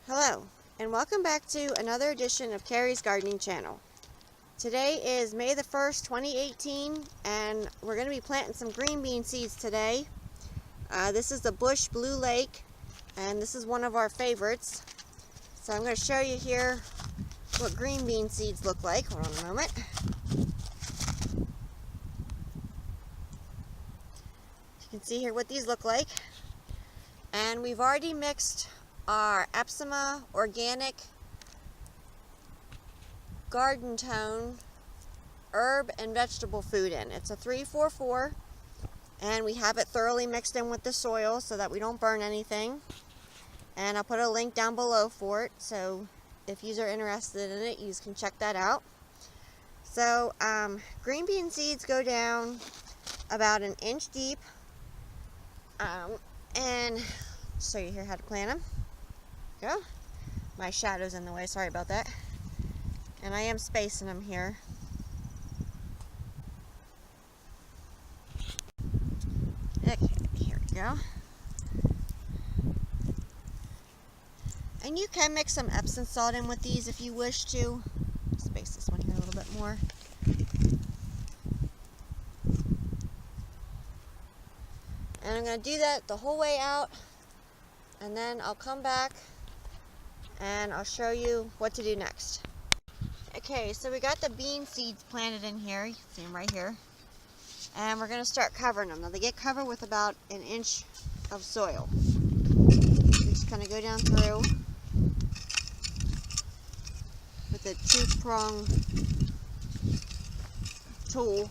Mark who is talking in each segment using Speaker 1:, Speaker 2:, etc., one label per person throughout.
Speaker 1: Hello, and welcome back to another edition of Carrie's Gardening Channel. Today is May the 1st, 2018, and we're going to be planting some green bean seeds today. This is the Bush Blue Lake, and this is one of our favorites. So I'm going to show you here what green bean seeds look like. Hold on a moment. You can see here what these look like. And we've already mixed our Epsima Organic Garden Tone herb and vegetable food in. It's a 3-4-4, and we have it thoroughly mixed in with the soil so that we don't burn anything. And I'll put a link down below for it, so if you are interested in it, you can check that out. So green bean seeds go down about an inch deep, and show you here how to plant them. Go. My shadow's in the way, sorry about that. And I am spacing them here. Okay, here we go. And you can mix some Epsom salt in with these if you wish to. Space this one here a little bit more. And I'm going to do that the whole way out, and then I'll come back and I'll show you what to do next. Okay, so we got the bean seeds planted in here. You can see them right here. And we're going to start covering them. Now they get covered with about an inch of soil. Just kind of go down through with a 2-prong tool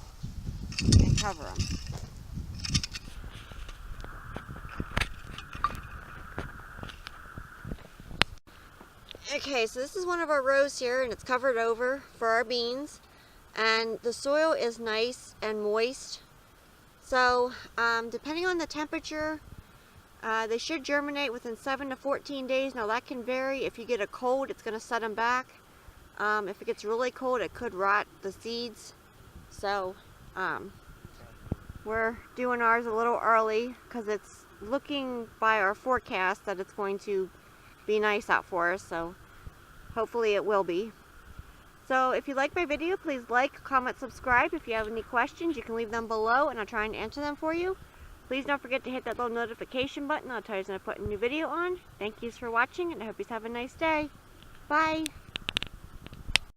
Speaker 1: and cover them. Okay, so this is one of our rows here, and it's covered over for our beans, and the soil is nice and moist. So depending on the temperature, they should germinate within 7 to 14 days. Now that can vary. If you get a cold, it's going to set them back. If it gets really cold, it could rot the seeds. So we're doing ours a little early because it's looking by our forecast that it's going to be nice out for us, so hopefully it will be. So if you like my video, please like, comment, subscribe. If you have any questions, you can leave them below and I'll try and answer them for you. Please don't forget to hit that little notification button. I'll tell you when I put a new video on. Thank you for watching, and I hope you have a nice day. Bye.